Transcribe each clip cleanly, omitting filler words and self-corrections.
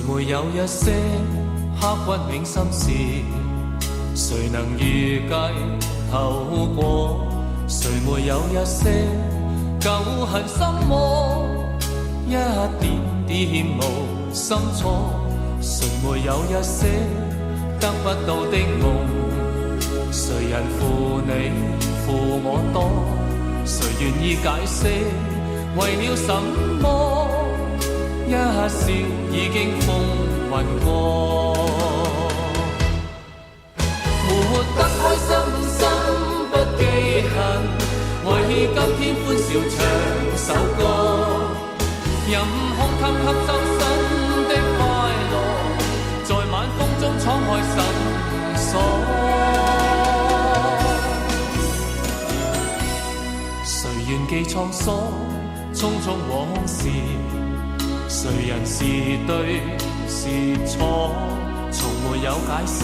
沒有一些刻骨銘心事？誰能預計後果？誰沒有一些舊恨心魔？一點點無心錯。誰沒有一些得不到的夢？誰人負你負我多？誰願意解釋為了什麼？一笑已經風雲過，活得開心心不記恨，為今天歡笑唱首歌，任空襟吸收新的快樂，在晚風中敞開心鎖。誰願記滄桑，匆匆往事？誰人是對是錯？從沒有解釋，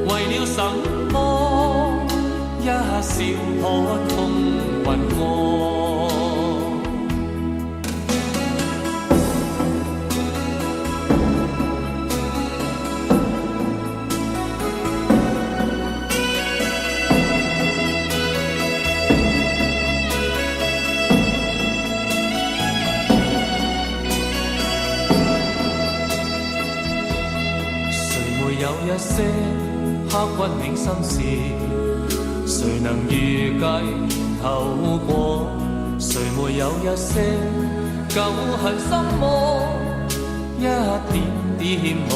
為了什麼？一笑看風雲過。一些刻骨銘心事，誰能預計後果？誰沒有一些舊恨心魔？一點點無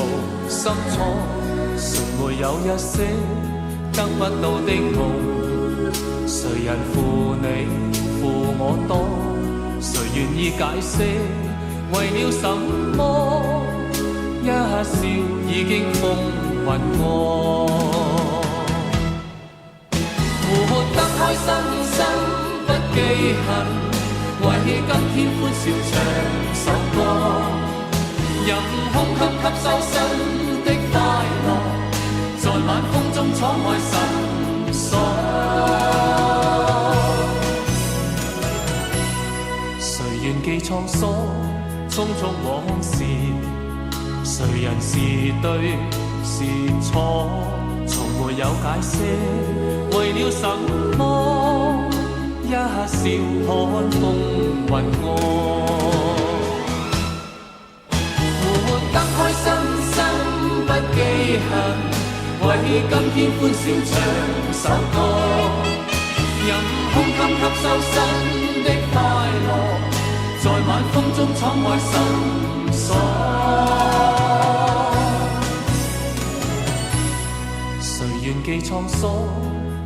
心錯。誰沒有一些得不到的夢？誰人負你負我多？誰願意解釋為了什麼？一笑已經風雲過，活得開心心不記恨，為今天歡笑唱首歌，任空襟吸收新的快樂，在晚風中敞開心鎖。誰願記滄桑，匆匆往事？誰人是對是錯？從沒有解釋，為了什麼？一笑看風雲過，活得開心心不記恨，為今天歡笑唱首歌，任空襟吸收新的快樂，在晚風中敞開心鎖。誰願記滄桑，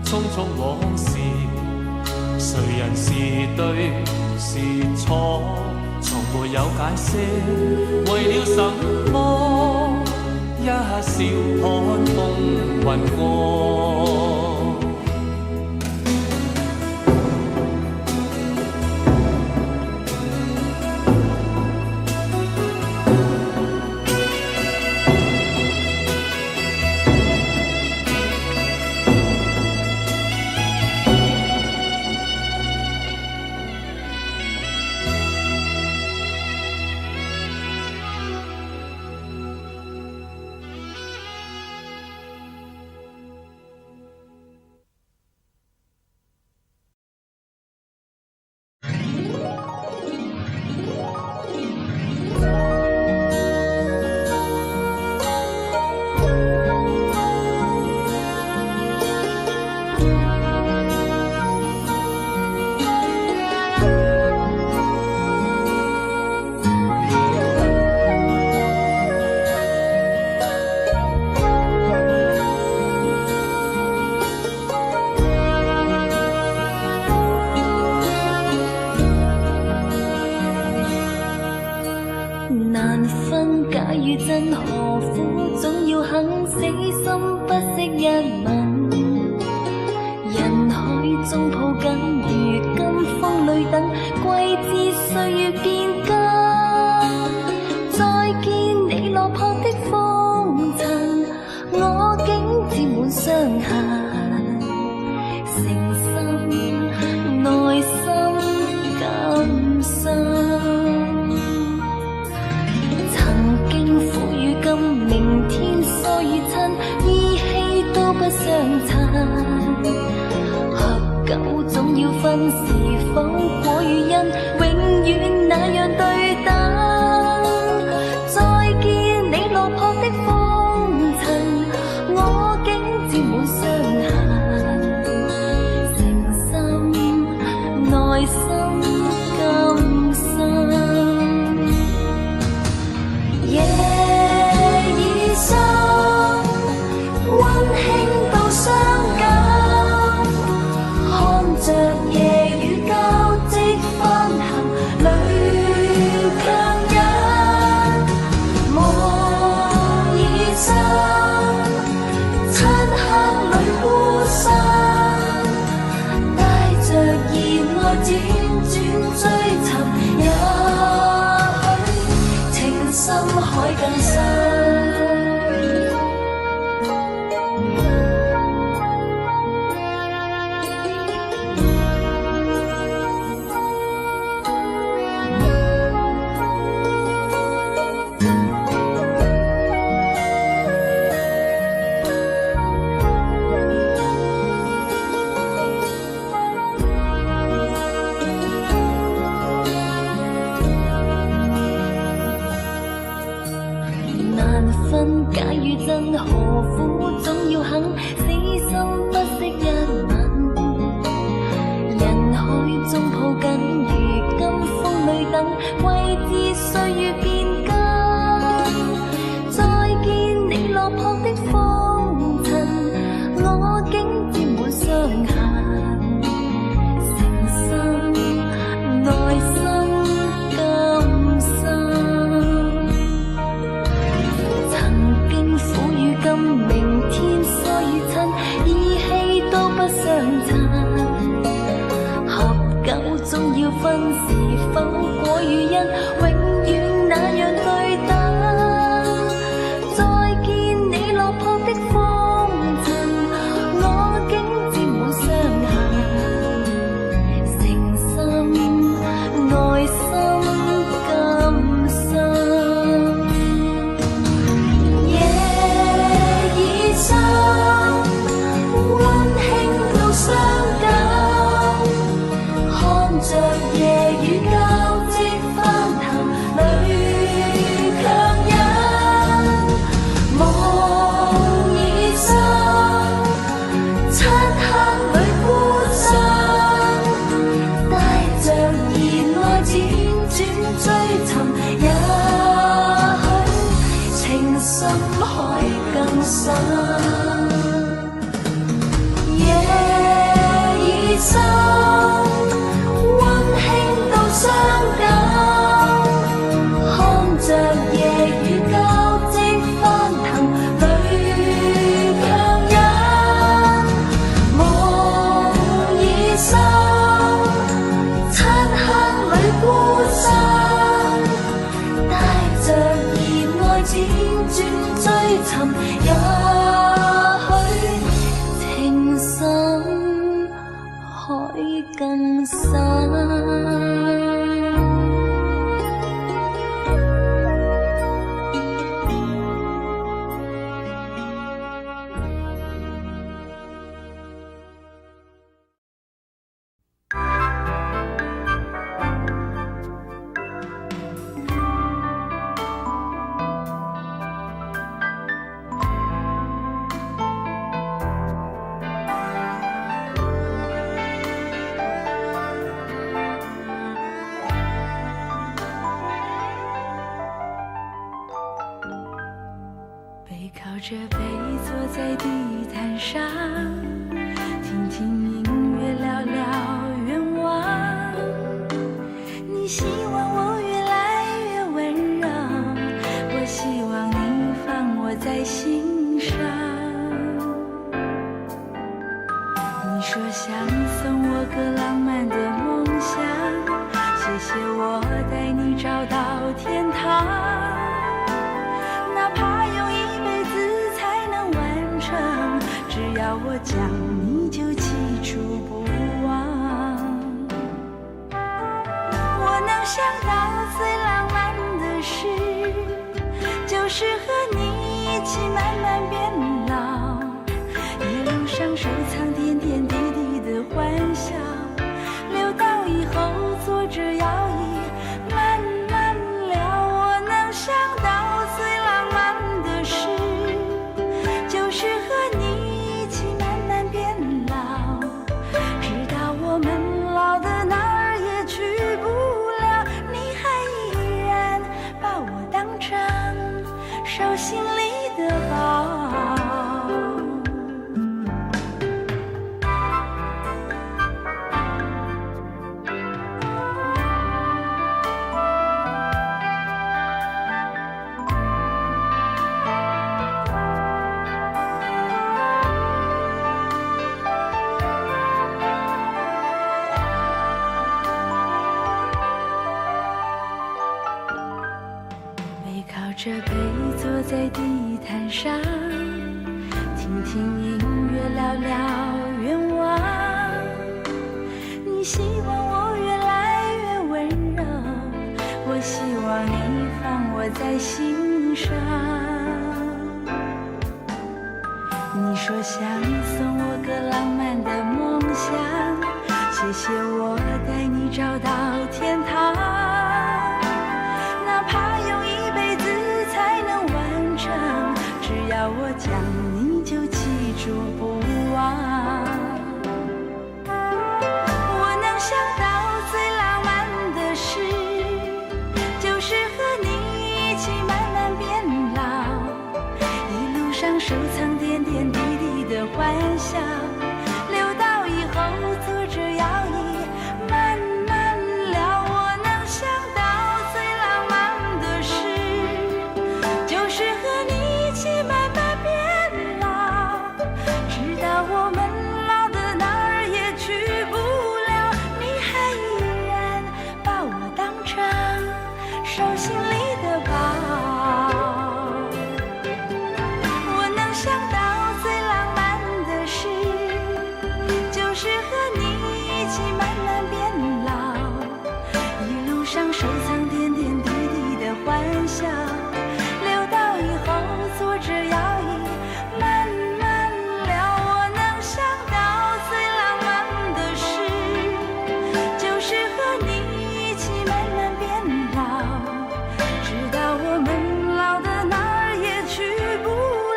匆匆往事？誰人是對是錯？從沒有解釋，為了什麼？一笑看風雲過。難分假與真何苦，總要肯死心不惜一吻。人海中抱緊，如今風裏等，歸知歲月變更。再見你落魄的風塵，我竟沾滿傷痕。誠心內心感傷。是否果與因永遠那樣對等？再見你落魄的風塵，我竟沾滿傷痕，誠心內心更深。夜已深，溫馨到傷感，看着夜雨交織翻行，淚強忍。夢已深，漆黑裏孤身，帶着熱愛輾轉追尋，也許情深海更深。難分假與真，何苦總要肯死心不息一吻？人海中抱緊，如今風裏等，為知歲月變更。再見你落魄的風塵，我竟沾滿傷痕，誠心內心更深。曾經苦與甘，明天疏與親，意氣都不相襯。合久終要分，是否果與因永遠那樣對等？再見你落魄的風塵，我竟沾滿傷痕，誠心內心更深。夜已深，溫馨到傷感，看着夜雨交織翻騰，淚強忍。夢已深，漆黑裏孤身，帶着熱愛輾轉追尋，也許情深海更深。夜已深，溫馨到傷感，看着夜雨交織翻騰，淚強忍。夢已深，漆黑裏孤身，帶着熱愛輾轉追尋，也許情深海更深。背靠着背坐在地毯上，听听音乐，聊聊愿望。你希望我越来越温柔，我希望你放我在心上。你说想送我个浪漫的梦想，谢谢我带你找到天堂。哪怕用一辈子才能完成，只要我讲，你就记住不忘。我能想到最浪漫的事，就是和你一起慢慢变老，一路上收藏点点滴滴的欢笑，留着杯坐在地毯上，听听音乐，聊聊愿望。你希望我越来越温柔，我希望你放我在心上。你说想送我个浪漫的梦想，谢谢我带你找到天堂，哪怕用一辈子才能完成，只要我讲你就记住不忘。我能想到最浪漫的事，就是和你一起慢慢变老，一路上收藏点点滴滴的欢笑，留到以后坐着摇椅慢慢聊。我能想到最浪漫的事，就是和你一起慢慢变老，直到我们老的哪儿也去不了，你还依然把我当成手心里的宝。我能想到最浪漫的事，就是和你一起慢慢变老，一路上收藏点点滴滴的欢笑，留到以后坐着摇椅慢慢聊。我能想到最浪漫的事，就是和你一起慢慢变老，直到我们老的哪儿也去不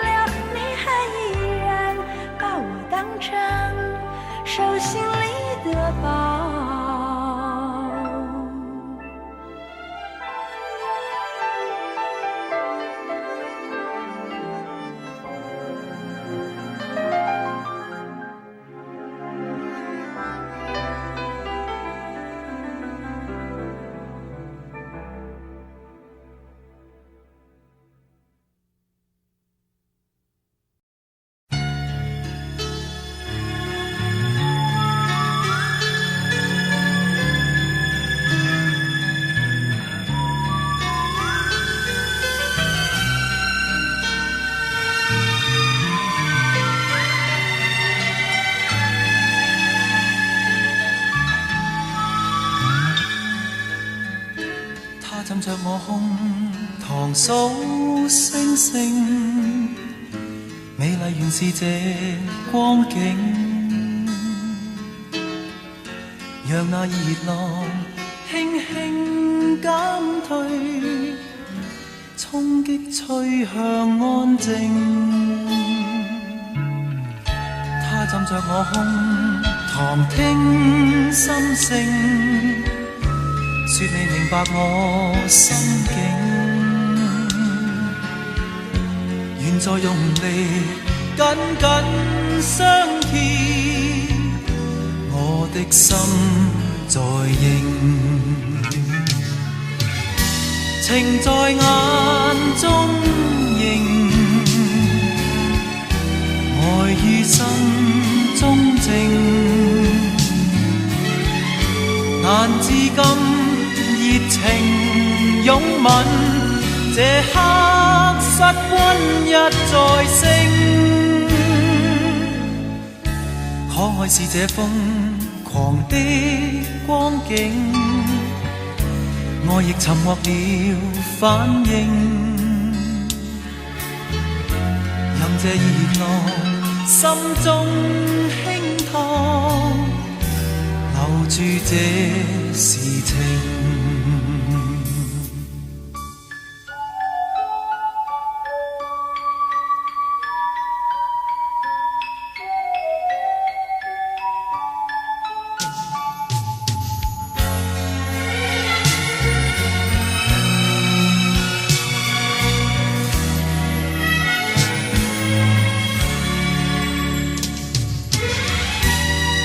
了，你还依然把我当成手心里的宝。他枕着我胸膛數星星，美麗原是這光景，讓那熱浪輕輕減退，衝擊吹向安靜。他枕着我胸膛聽心聲，說你明白我心境，願再用力緊緊相貼，我的心在應，情在眼中映，愛於心中靜，難自禁熱情擁吻，這刻室溫一再升。可愛是這瘋狂的光景，愛亦沉默了反應，任這熱浪心中輕燙，留住這時情。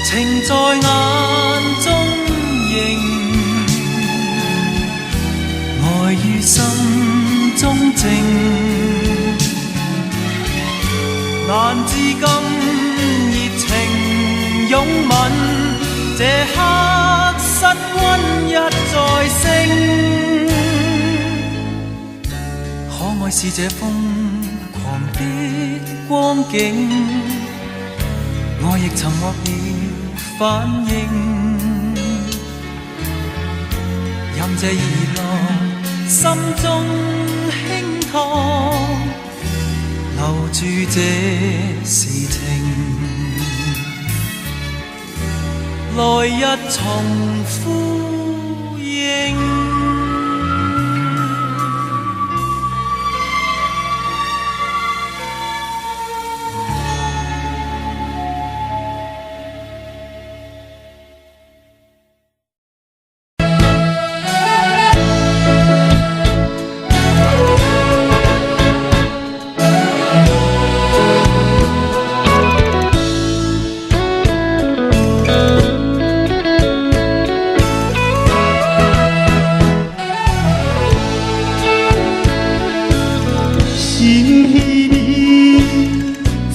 情在眼中映，愛於心中靜，難自禁熱情擁吻，這刻室溫一再升。可是這瘋狂的光景，我亦沉默了反應，任這熱浪心中輕燙，留住這時情，來日重呼應。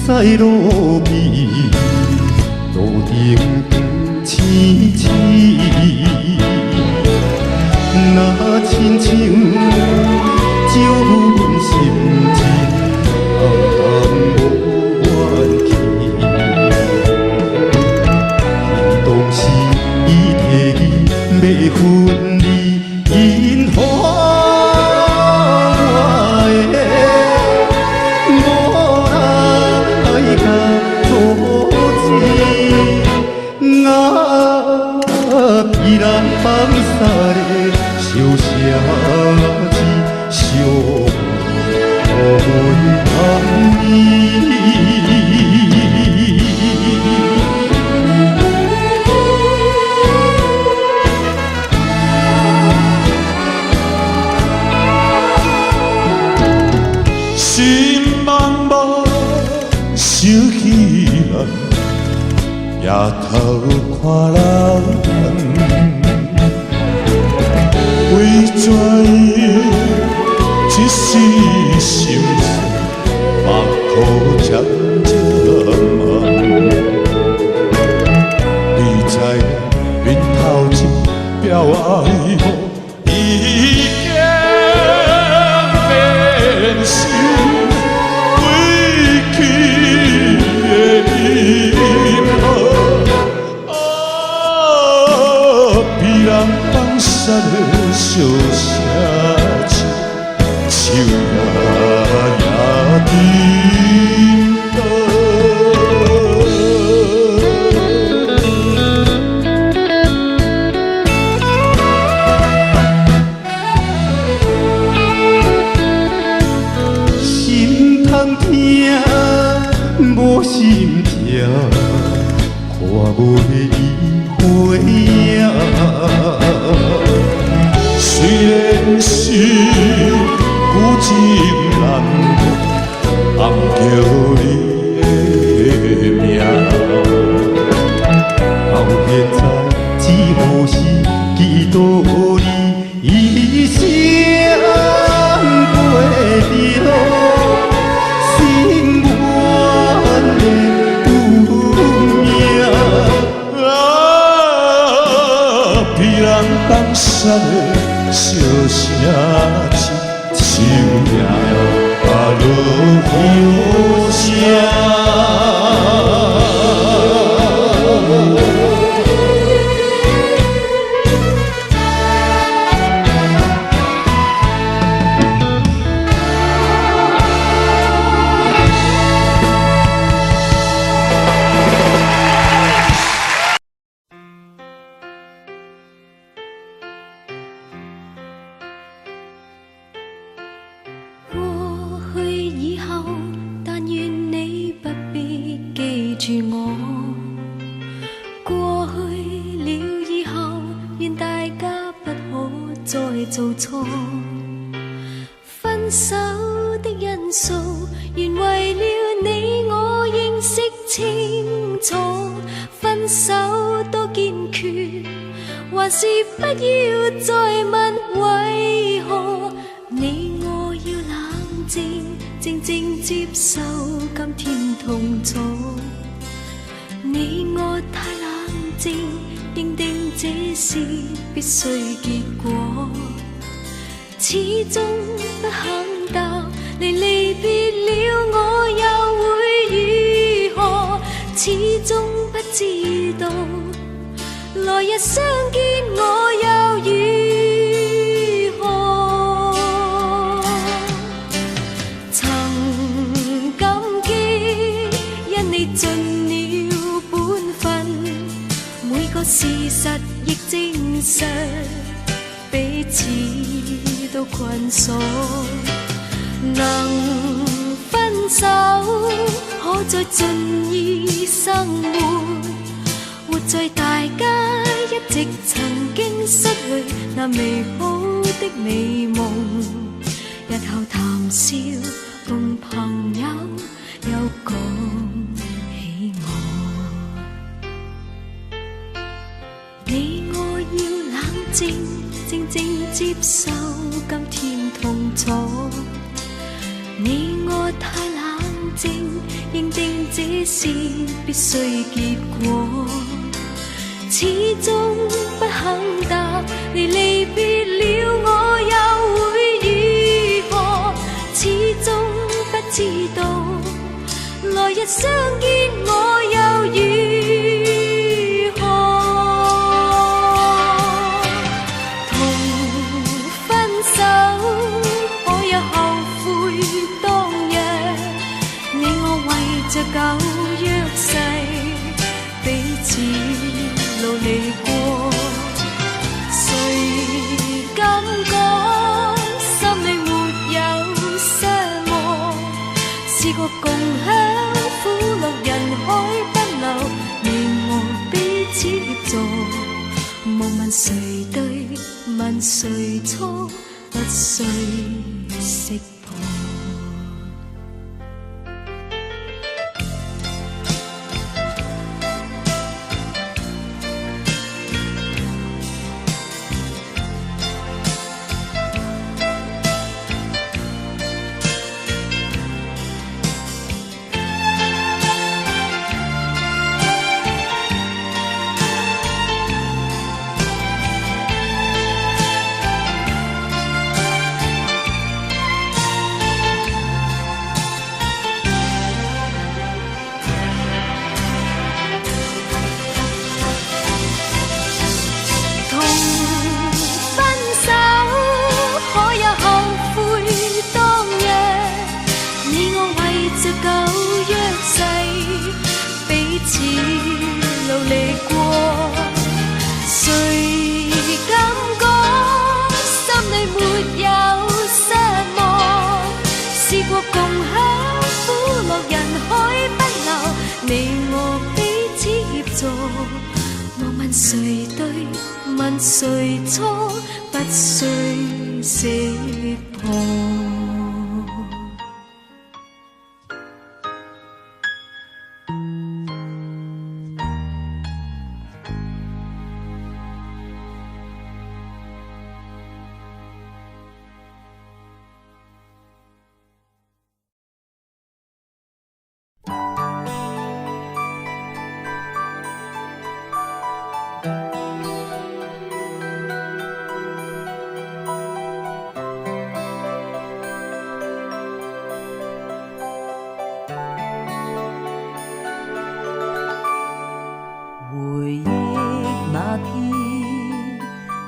在路边，路顶青青，那亲情照阮心情，无怨气。伊当时伊提议要分离，因何？依然放下的小城市，小为难你。心茫茫，想起人，夜头看人。为怎样一时心碎，目眶渐渐红。你知影面头前表爱予已经变心，归去的银河，被人放下的。小城市，树也沉重。心通听，无心听，看无伊回影。虽然是古井难忘，暗叫你的名，后现在只好是记住你一生陪着，心愿的有命。被人放下的。小城市，树也落雨声。做錯，分手的因素，原為了你我認識清楚。分手多堅決，還是不要再問為何？你我要冷靜，靜靜接受今天痛楚。你我太冷靜，認定這是必須結果。始終不肯答，你离别了我又會如何？始終不知道，來日相見我又如何？曾感激因你盡了本分，每個事實亦證實彼此都困鎖。能分手，可再盡意生活，活在大家一直曾經失去那美好的美夢。日後談笑共朋友，又講起我，你我要冷靜，靜靜接受今天痛楚。你我太冷靜，認定這是必須結果，始終不肯答。你離別了我又會如何？始終不知道，來日相見我又如何？同分手，可有後悔當日？你我為着舊約誓，彼此努力過。誰敢講心裏沒有傷我？試過共享苦樂，人海不留，你我彼此協助。無問誰對，問誰錯，不需識破。誰對，問誰錯，不需識破。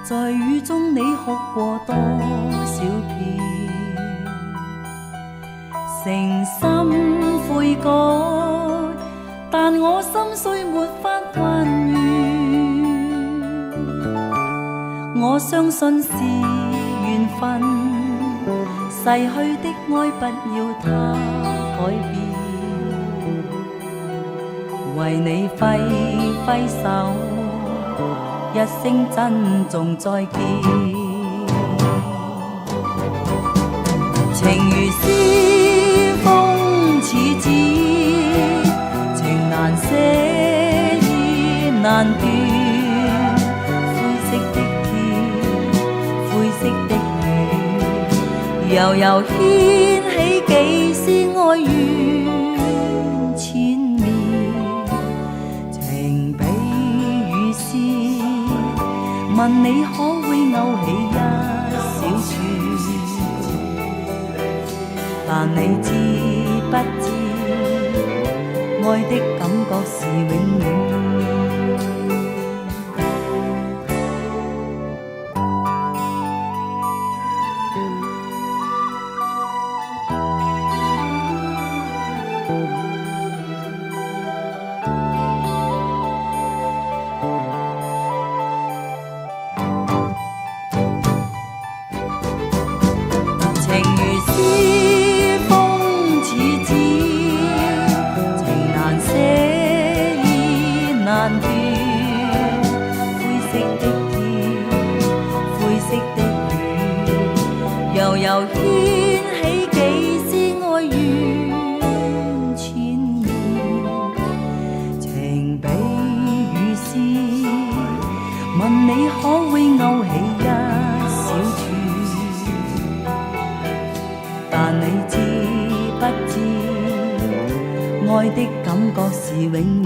在雨中你哭過多少遍，誠心悔改，但我心雖沒法還原。我相信是緣分，逝去的愛不要它改變，為你揮揮手，一聲珍重再見，情如絲風似紙，情難捨意難斷，灰色的天，灰色的氣，悠悠掀起幾絲哀怨纏綿，情比雨絲。問你可會勾起一小串，但你知不知，愛的感覺是永遠。情如絲，風似紙，情難捨意難斷。灰色的天，灰色的雨，悠悠掀起幾絲哀怨纏綿。情比雨絲，問你可會勾起一小串？但你知不知，愛的感覺是永遠。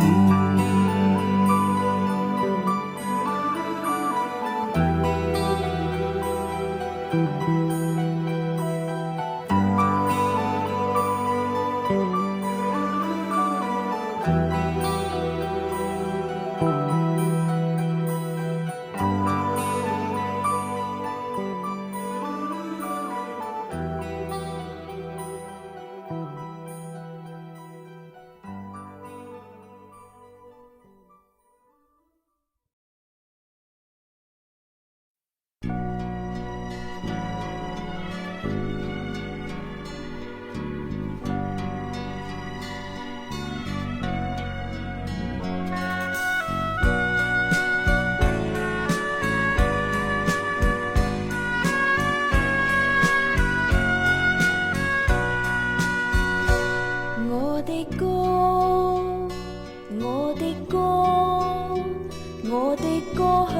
我的歌向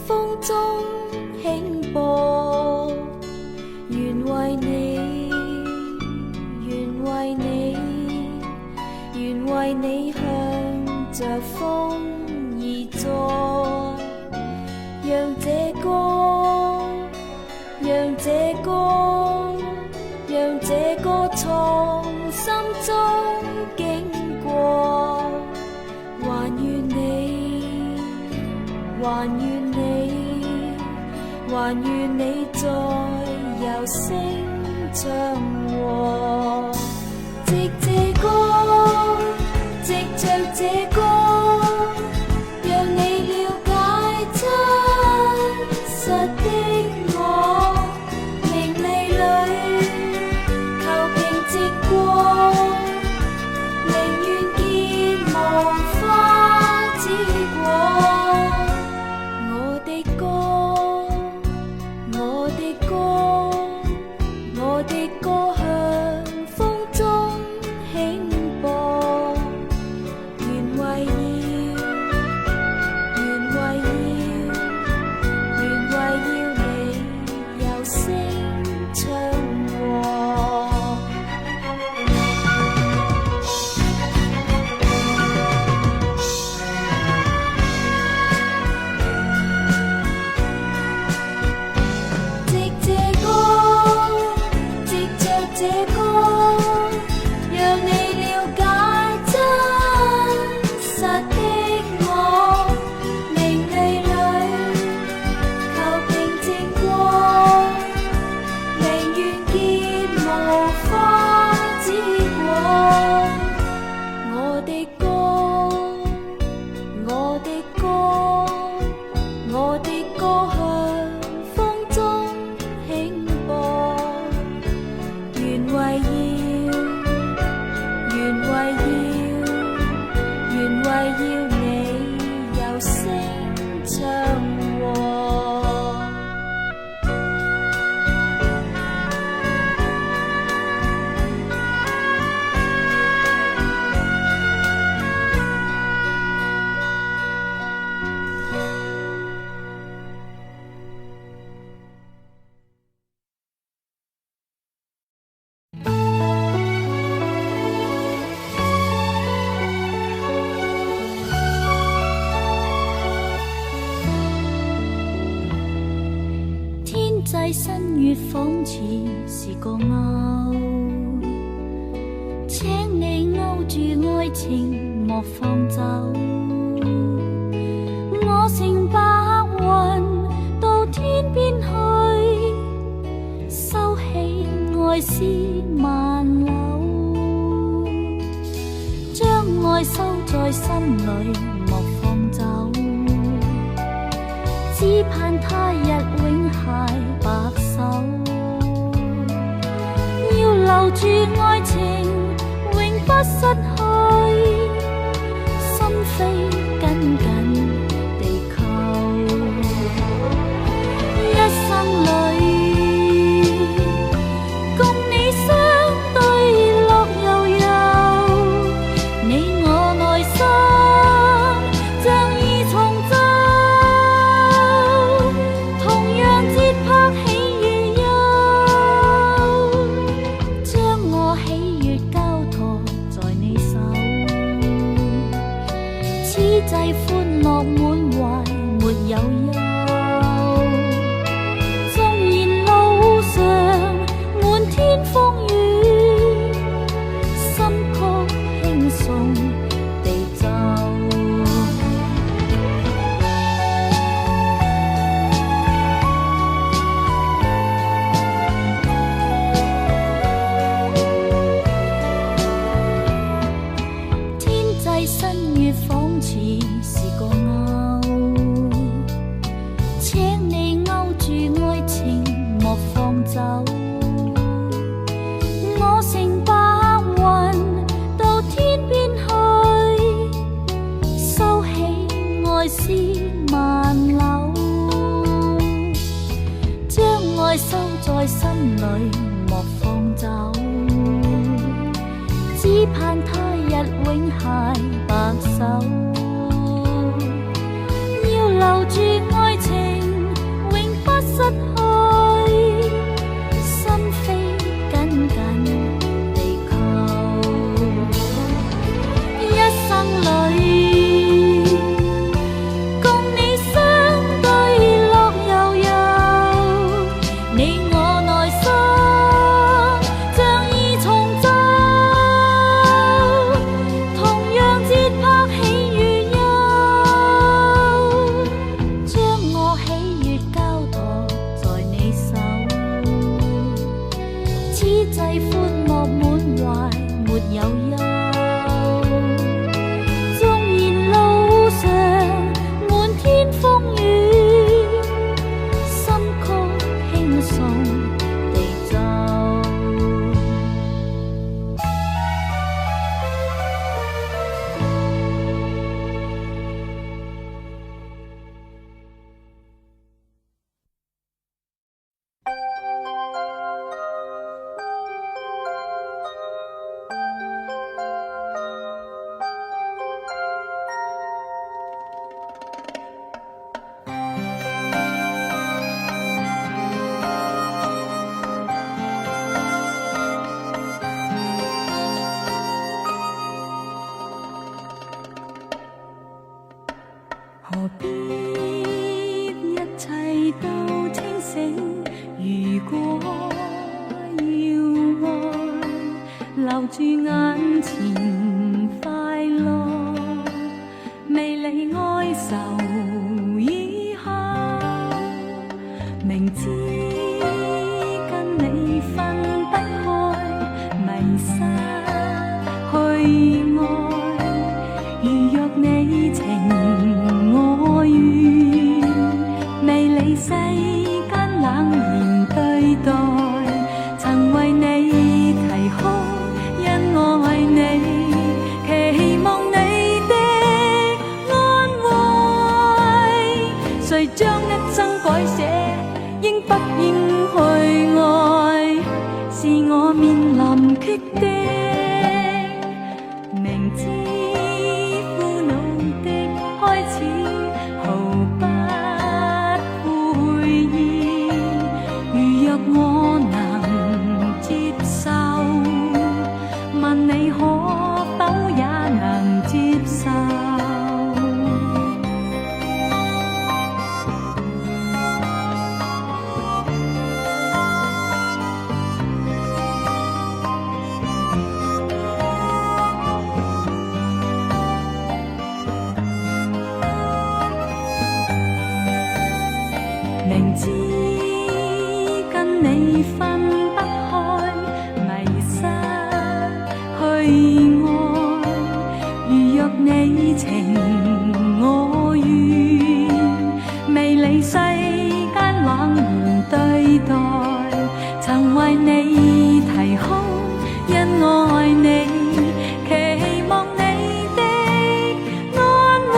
風中輕播，願為你，願為你，願為你向着風而作，讓這歌，讓這歌，讓這歌從心中經過，還願你，還願你，還願你在柔聲唱和，藉這歌，藉着這歌，讓你了解真實的我，名利裏求平靜過，寧願見無花之果。我的歌，我的歌，我的歌向風中輕播，願為要，願為要，願為要你柔聲唱和。藉這歌，藉着這歌，讓你了解真實的我，名利裏求平靜過，寧願見無花之果。我的歌，我的歌，我的歌向風中輕播，願為要，願為要，願為要你柔聲唱和。天際新月仿似是個勾，住愛情莫放走。我乘白雲到天邊去，收起愛絲萬縷，將愛收在心裏莫放走，只盼他日永攜白手。要留住愛情永不失去，心扉緊緊地扣。一生裏共你相對樂悠悠，你我內心像已重奏，同樣節拍喜與憂，將我喜悅交託在你手，此際歡樂滿懷沒有憂。縱然路上滿天風雨，心曲輕鬆地奏。天際新月仿似是個勾，請你勾住愛情莫放走。我乘白雲到天邊去，收起愛絲萬縷，將愛收在心裏莫放走，只盼他日永攜白手。要留住愛情永不失去，心扉緊緊地扣。一生裏共你相對樂悠悠，你我內心像已重奏，同樣節拍喜與憂，將我喜悅交託在你手，此際歡樂滿懷沒有憂。縱然路上滿天風雨，心曲輕鬆地奏。何必一切都清醒？如果要愛，留住眼前快樂，未理哀愁以後，明知跟你分不開，迷失去愛，如若你情我願，未理世間冷言對待，曾為你啼哭，因愛你，期望你的安慰。誰將一生改寫，應不應去愛，是我面臨決定。明知苦惱的開始，毫不悔意。如若我跟你分不開，迷失去愛。如若你情我願，未理世間冷然對待，曾為你啼哭，因愛你，期望你的安慰。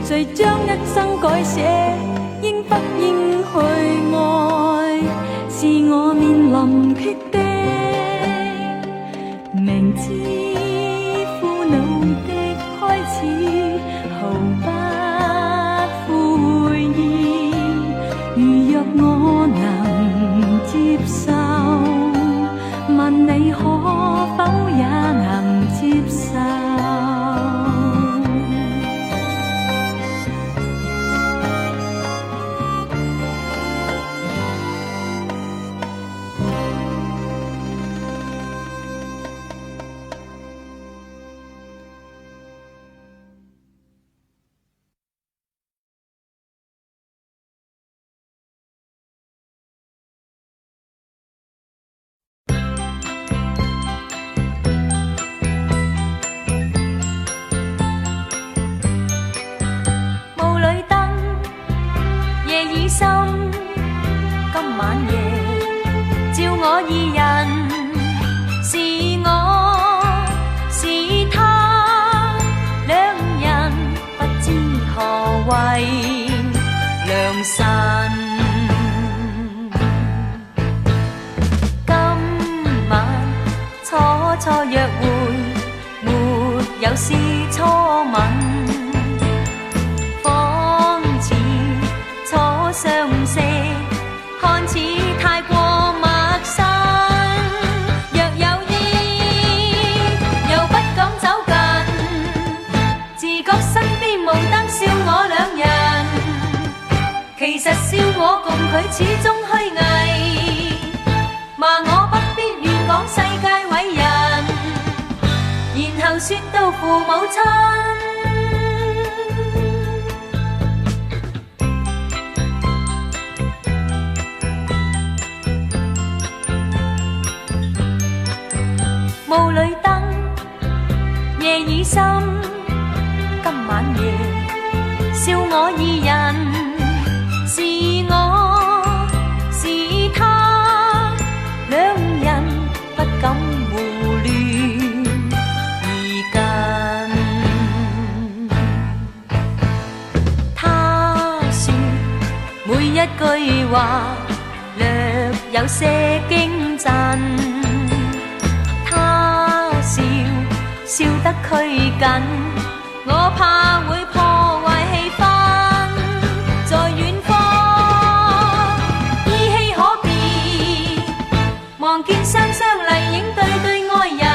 誰將一生改寫，應不應去愛，是我面臨決定。明知苦惱的開始，毫不悔意。如若我能接受，問你可否也能接受？心今晚夜照我二人，是我是他，兩人不知何謂良辰。今晚初初約會，沒有是初吻。相識看似太過陌生，若有意又不敢走近，自覺身邊無燈笑我兩人，其實笑我共佢始終虛偽，罵我不必亂講世界偉人，然後說到父母親。霧裏燈，夜已深，今晚夜笑我二人，是我是他，兩人不敢胡亂而近。他說每一句話略有些驚震。笑得拘謹，我怕會破壞氣氛。在遠方依稀可辨，望見雙雙麗影對對愛人，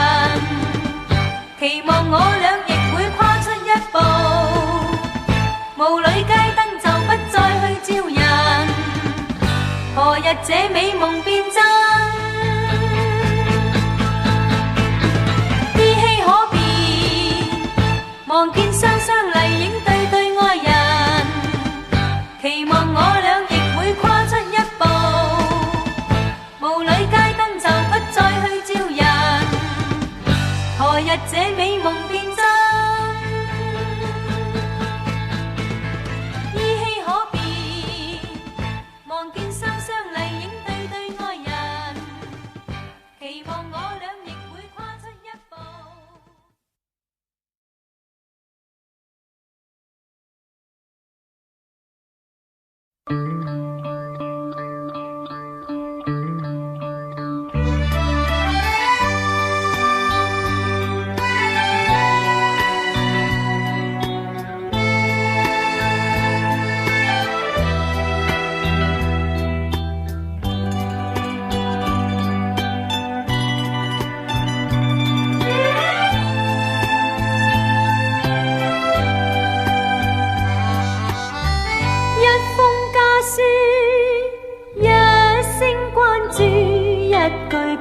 期望我倆亦會跨出一步，霧裏街燈就不再去照人，何日這美夢變真？望見雙雙麗影對對愛人，期望我倆亦會跨出一步，霧裏街燈就不再去照人，何日這美夢變真？依稀可辨，望見雙雙麗影對對愛人，期望我倆亦會跨出一步。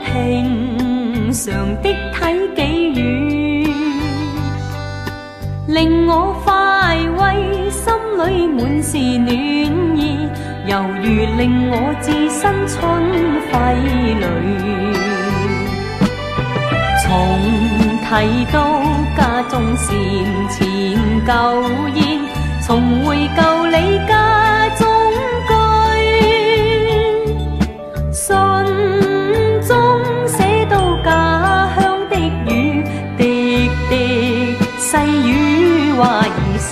平常的體己語，令我快慰，心裏滿是暖意。猶如令我置身春暉裏。從提到家中禪前舊宴，重回舊里家中居，信中寫到家鄉的雨，滴滴細雨話兒時，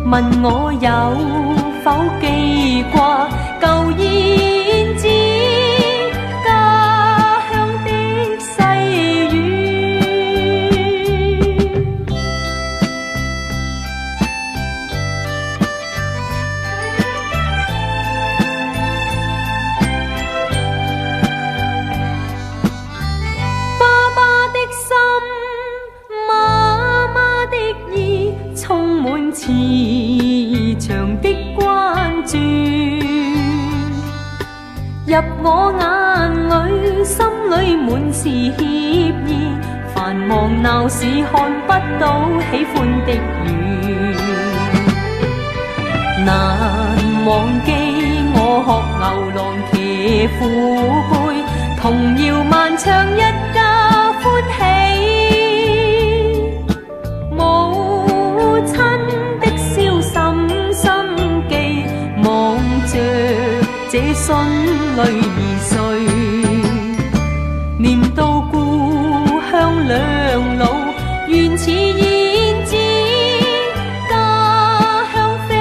問我有否記掛舊燕子。慈祥的關注入我眼裏，心裏滿是歉意。繁忙鬧市看不到喜歡的雨，難忘記我學牛郎騎虎背，童謠漫唱一家歡喜。這信淚而碎，念到故鄉兩老，原似燕子家鄉飛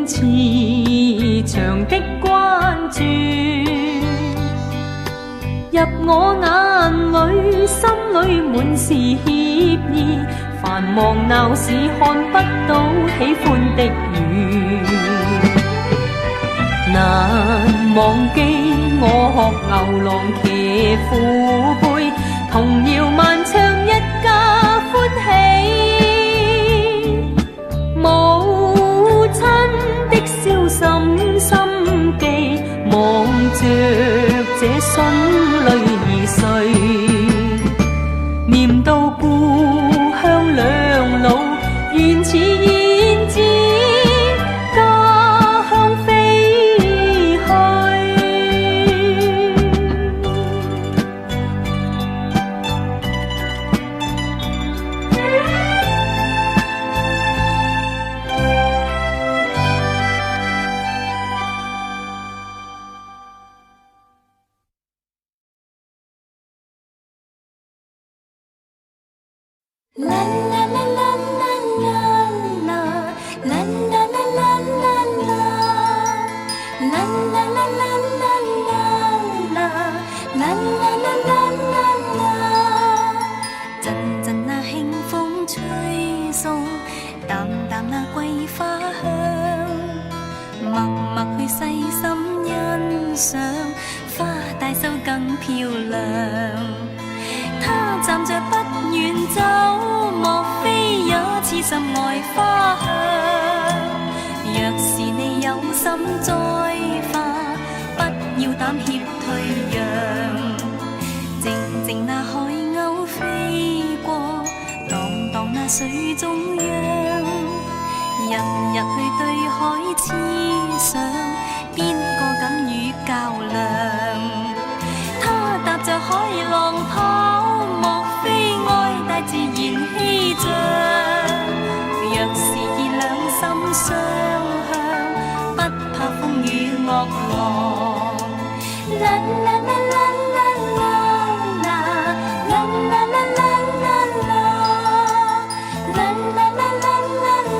慈祥的關注入我眼裏，心裏滿是歉意。繁忙鬧市看不到喜歡的雨，難忘記我學牛郎騎虎背，童謠漫唱一家歡喜。母親的消心心記，望着這信淚而碎，念到故鄉兩老，原似燕子家鄉飛去。陣陣那輕風吹送，淡淡那桂花香，默默去細心欣賞，花大秀更漂亮。他站着不遠走，莫非也痴心愛花香？若是你有心栽花，不要膽怯退讓。靜靜那海鷗飛過，蕩蕩那水中央。日日去對海痴想，邊個敢與較量？他踏着海浪跑，莫非愛大自然氣象？若是以兩心相向，不怕風雨惡浪。啦啦啦啦啦啦啦啦啦啦啦啦啦啦啦啦啦啦啦。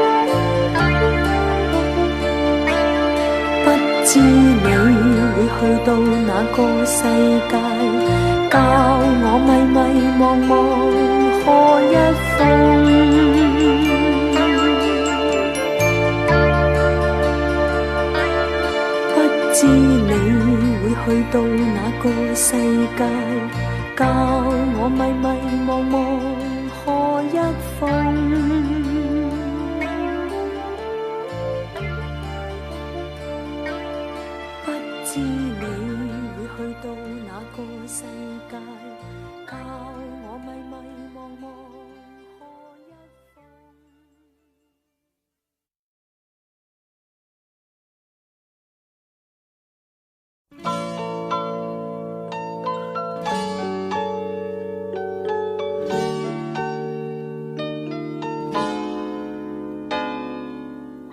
個世界，教我迷迷茫茫何一風。不知你會去到哪個世界，教我迷迷茫茫何一風。不知你會去到哪個世界，教我迷迷茫茫何一風。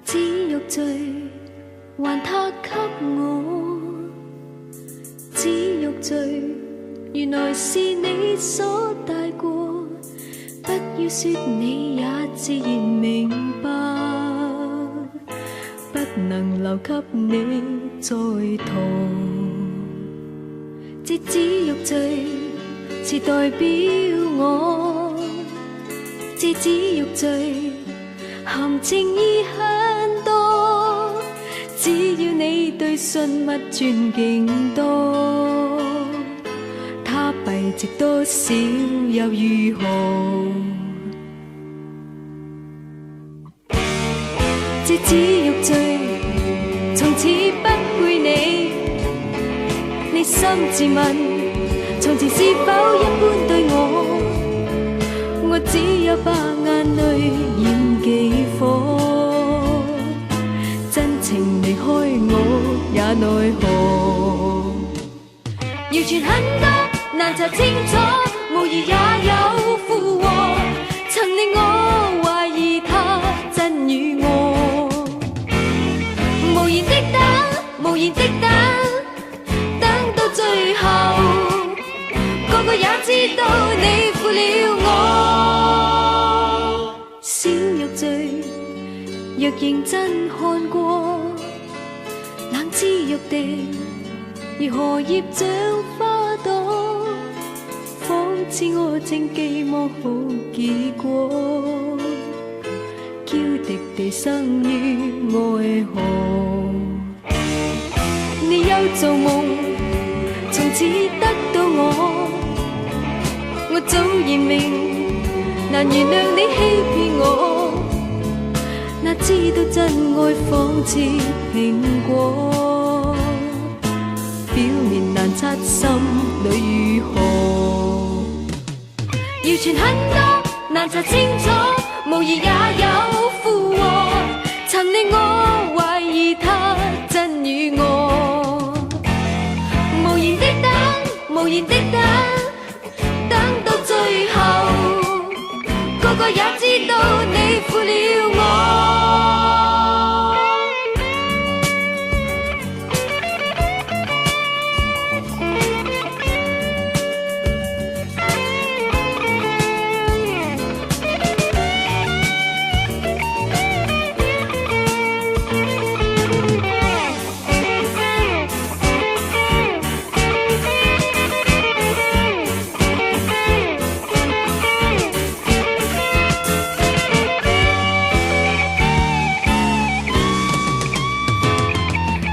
只欲醉，還他給我。只欲醉，原來是你所帶過。不要說你也自然明白，不能留給你再逃。這只欲醉，是代表我。這只欲醉，含情意很多。只要你對信物尊敬多，他幣值多少又如何？這只欲醉，從此不配你。你心自問，從前是否一般對我？我只有把眼淚染幾顆。真情離開我也奈何，謠傳很多難查清楚，無疑也有附和，曾令我懷疑他真與我。無言的等，無言的等，等到最後，個個也知道你負了我。小欲醉，若認真看過，冷知玉滴如荷葉像花朵，仿似我正寄望好結果，嬌滴地生於愛河。你有做夢，從此得到我早已明，難原諒你欺騙我。哪知道真愛仿似蘋果，表面難測心裏如何。謠傳很多難查清楚，無疑也有附和，曾令我懷疑他真與我。無言的等，無言的等，等到最後，個個也知道你負了我。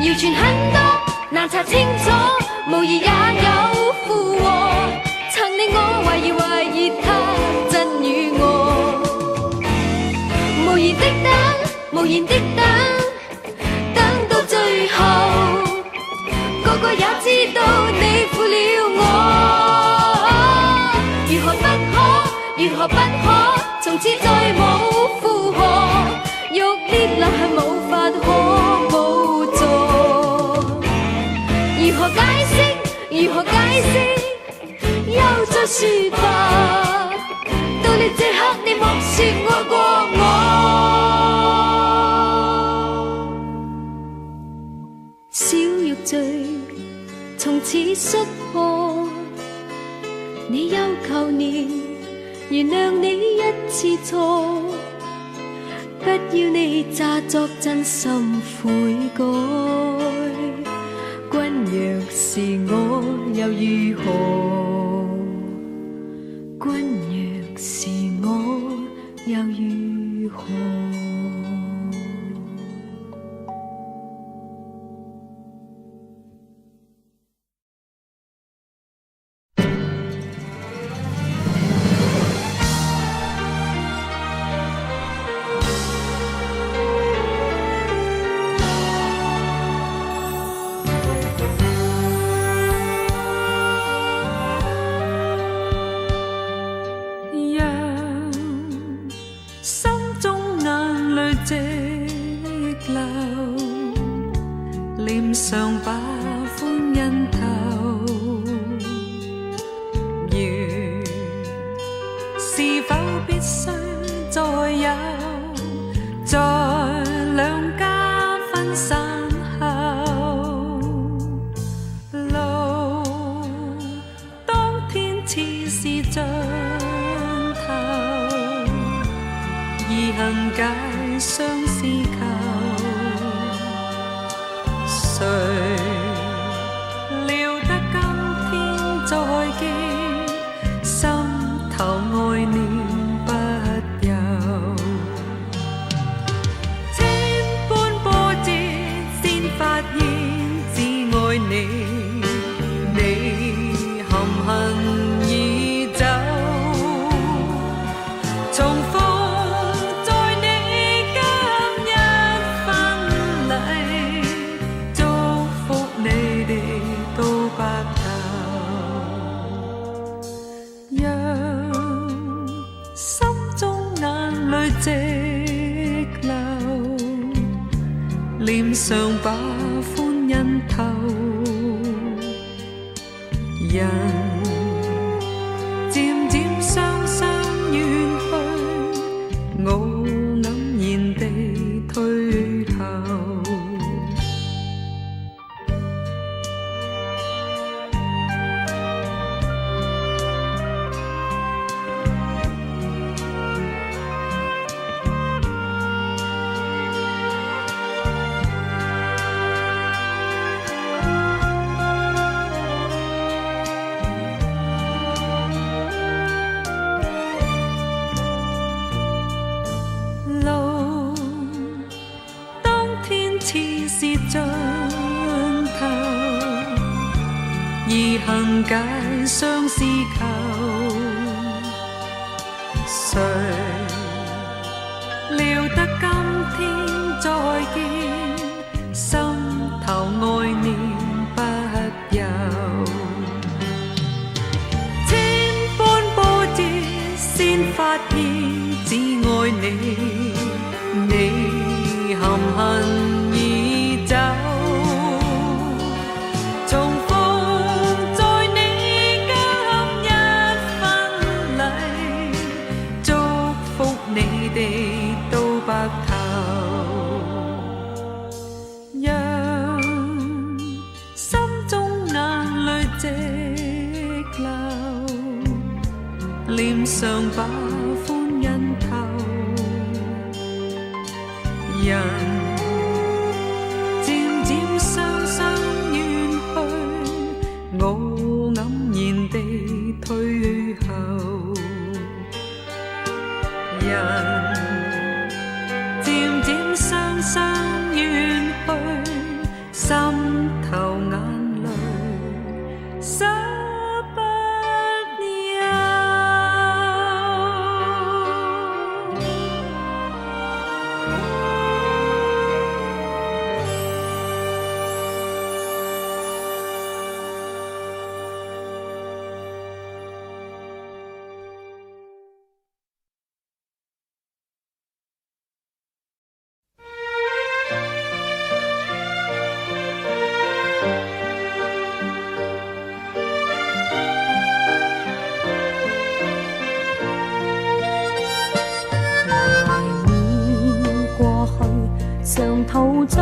謠傳很多難查清楚，無疑也有附和，曾令我懷疑他真與我。無言的等，無言的等，等到最後，個個也知道你負了我。如何不可，如何不可，從此再冇負荷，欲裂流係無法可補助。如何解釋？如何解釋？又再説吧。到你這刻，你莫說愛過我。小欲醉，從此摔破。你休求年，原諒你一次錯。不要你詐作真心悔改。君若是我又如何？君若是我又如何？臉上把歡欣透，如是否必須再有，在兩家分散後，路當天似是像頭，易行解相思扣。誰料得今天再見，心頭愛念不休。千般波折先發現只愛你，你含恨已走。重逢在你今日婚禮，心中眼淚直流，臉上把歡欣透，人漸漸雙雙遠去，我黯然地退後。易行解相思扣，誰料得今天再見，心頭愛念不休。千般波折先發現只愛你，你含恨已走。讓心中眼淚直流，臉上把歡欣透，人漸漸雙雙遠去，我黯然地退後。人漸漸雙雙遠去，心頭眼淚捨不休。常陶醉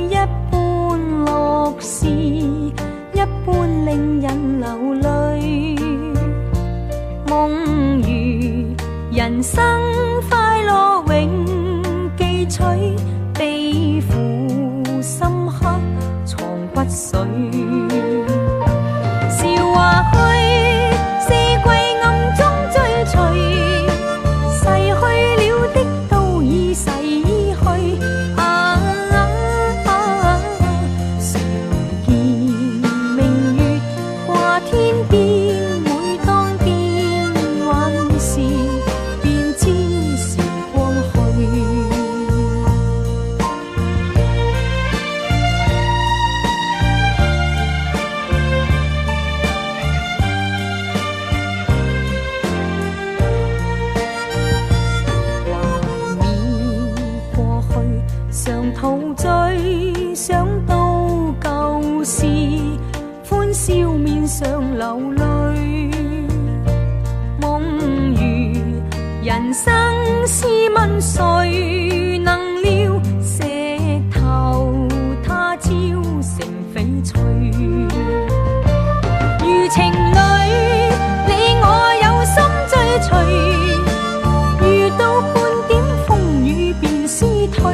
一般樂事，一般令人流淚。夢如人生快樂永記取，悲苦深刻藏骨髓。陶醉，想到旧事，歡笑面上流淚。夢如人生試問誰能料，石頭他朝成翡翠。如情侶，你我有心追隨，遇到半點風雨便消退。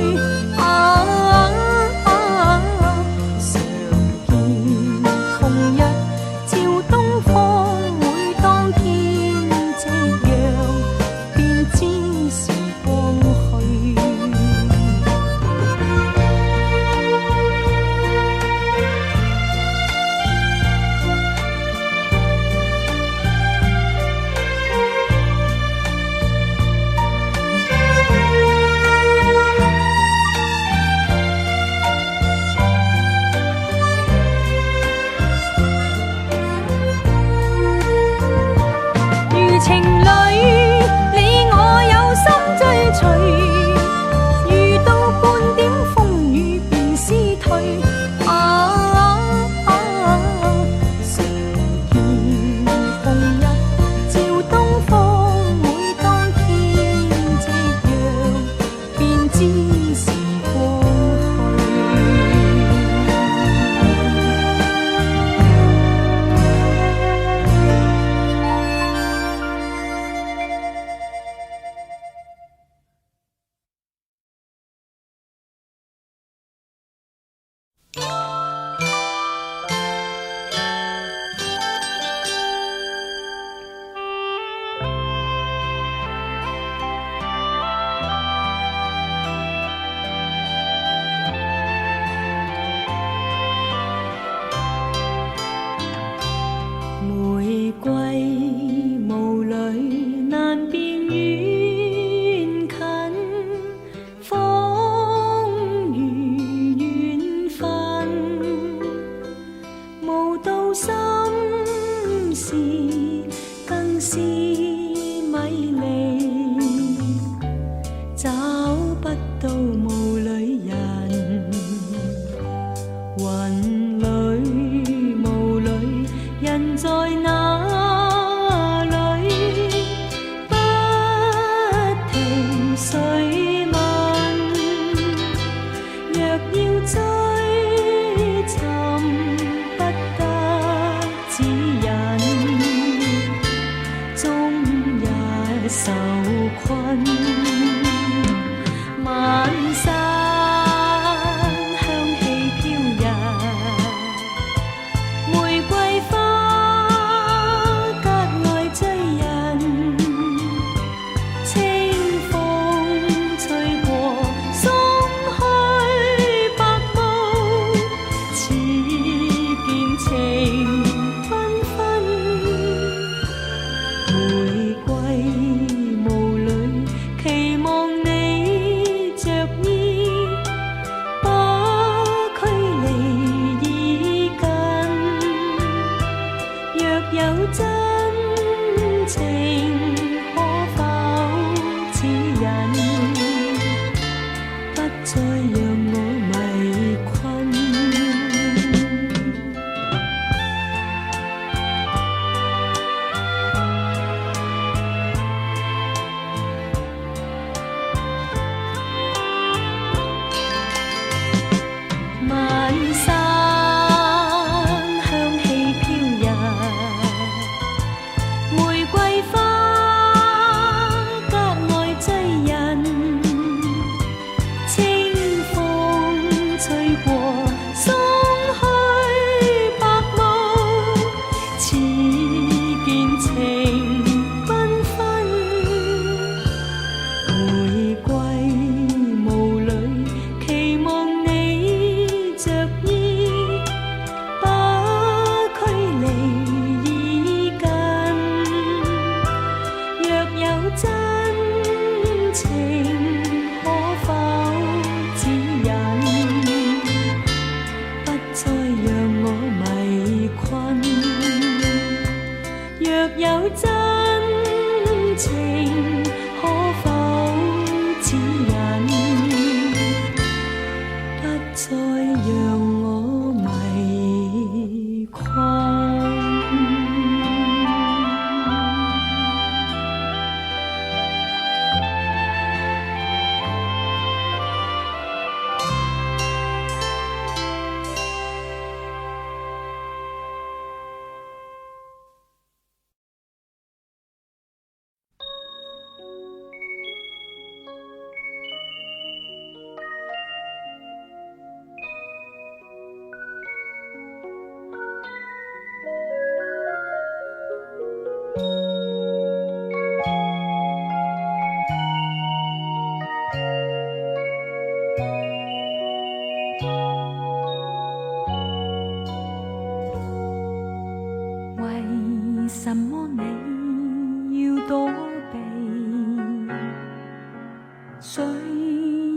谁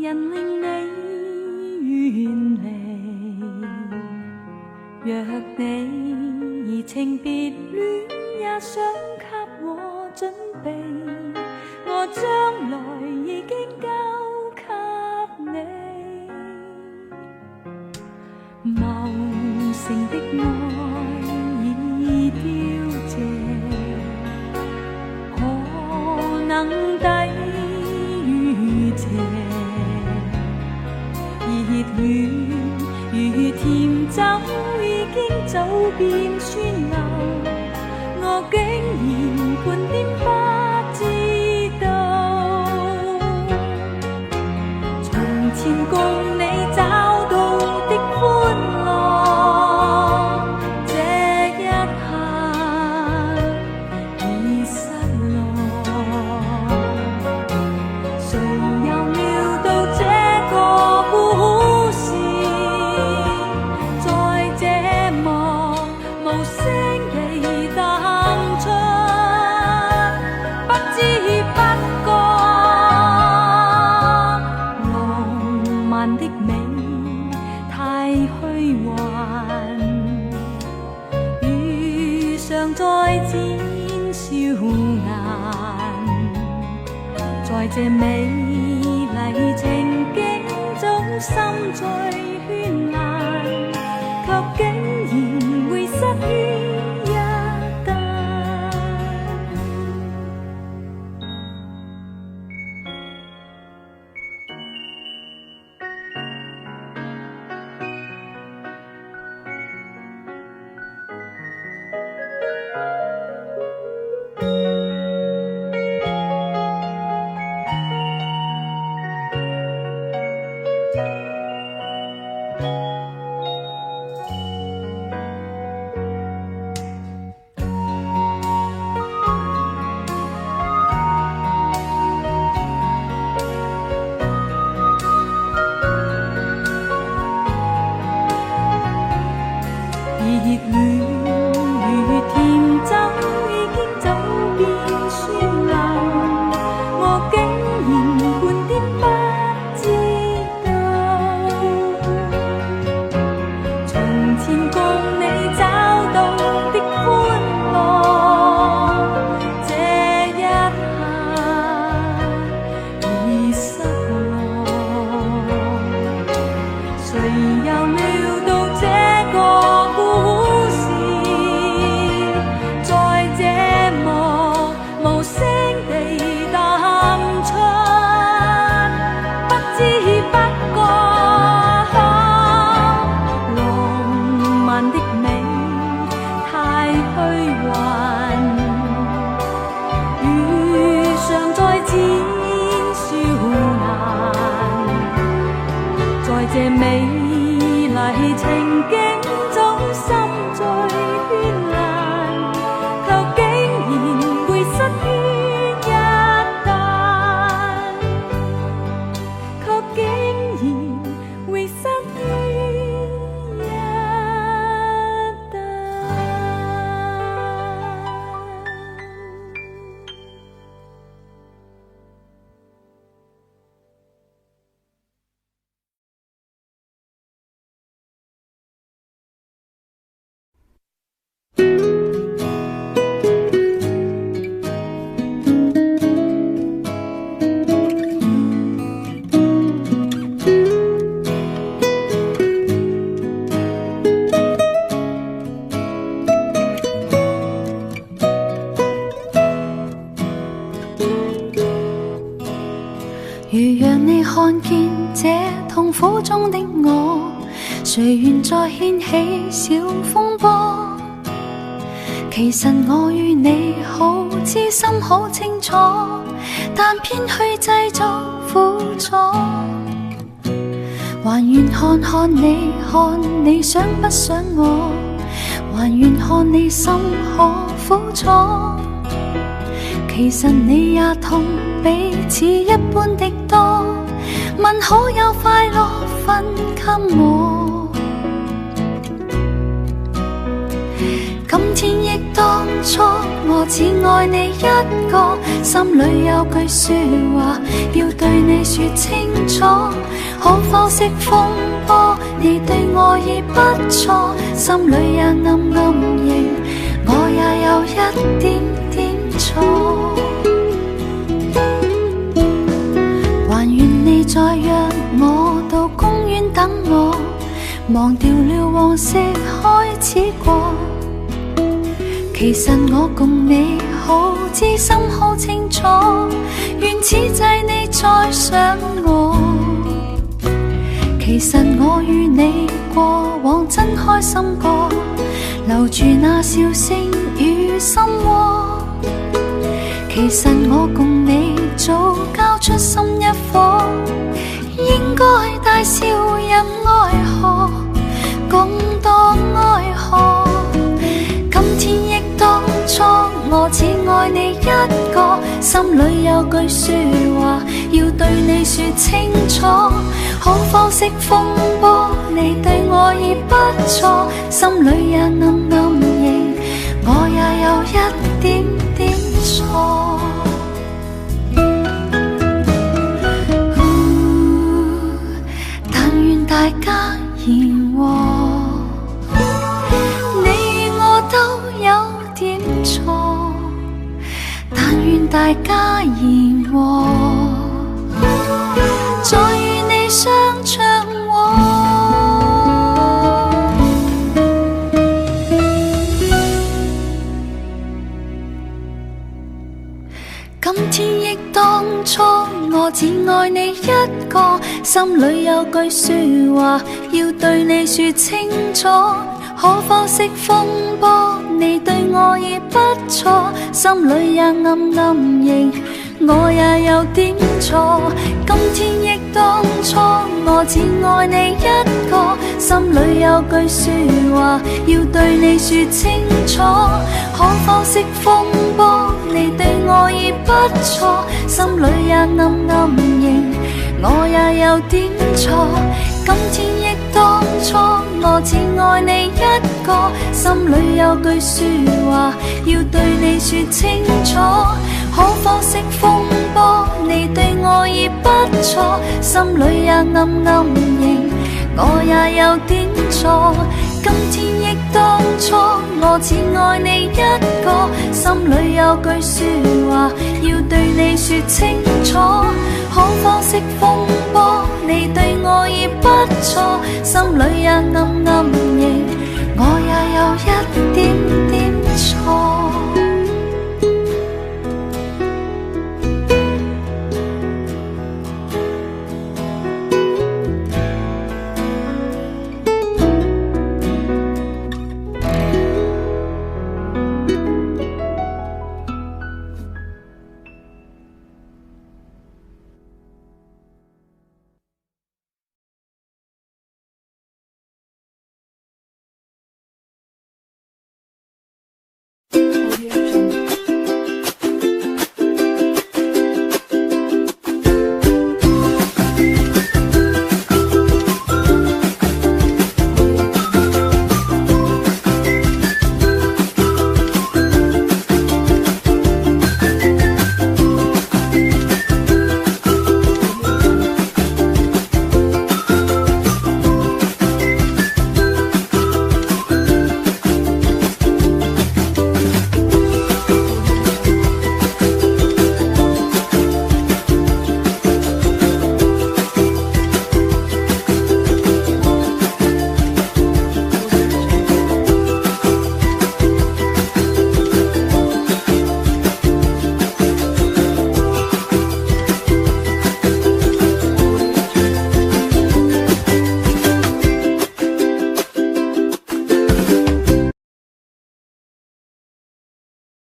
人令你远离？若你移情别恋，也想给我准备，我将来已经交给你。茂盛的爱已凋谢，可能抵御这熱戀如甜酒，已經走遍酸流，我竟然半點不知道。從前共你找到的歡樂，這一刻已失落。誰又料到這個故事，在這幕無聲地淡出，不知不覺，浪漫的美太虛幻，遇上再展笑顏，在這美麗情景中心最絢爛，卻竟然會失於一旦。熱戀如甜酒，已經走遍酸流，我竟然半點不知道。從前共你找到的歡樂，這一刻已失落。誰又料到這個故事，在這幕無聲地淡出，不知不覺，浪漫的美太虛幻，遇上再展笑顏，在這美麗情景中心最絢爛，卻竟然會失於一旦，卻竟然會失於一旦。如讓你看見這痛苦中的我，誰願再掀起小風波？其實我與你好知心好清楚，但偏去製造苦楚。還願看看你，看你想不想我，還願看你心可苦楚。其實你也痛彼此一般的多，問可有快樂分給我。今天憶當初，我只愛你一個，心裏有句說話要對你說說清楚，可否熄風波？你對我已不錯，心裏也暗暗認，我也有一點點錯。還願你再約我到公園等我，忘掉了往昔開始過。其實我共你好知心好清楚，願此際你再想我。其實我與你過往真開心過，留住那笑聲與心窩。其實我共你早交出心一顆，應該大笑任愛河，共度愛河。今天憶當初，我只愛你一個，心裏有句說話要對你說清楚，可否熄風波？你對我已不錯，心裏也暗暗認，我也有一點點錯。但願大家言和，你我都有點錯，但願大家言和，再與你相唱和。今天憶當初，我只愛你一個，心裏有句說話要對你說清楚，可否熄風波？你對我已不錯，心裏也暗暗認，我也有點錯。今天憶當初，我只愛你一個，心裏有句說話要對你說清楚，可否熄風波？你對我已不錯，心裏也暗暗認，我也有點錯。今天憶當初，我只愛你一個，心裏有句說話要對你說清楚，可否熄風波？你對我已不錯，心裏也暗暗認，我也有點錯。今天憶當初，我只愛你一個，心裏有句說話要對你說清楚，可否熄風波？你對我已不錯，心裏也暗暗認，我也有一點點錯。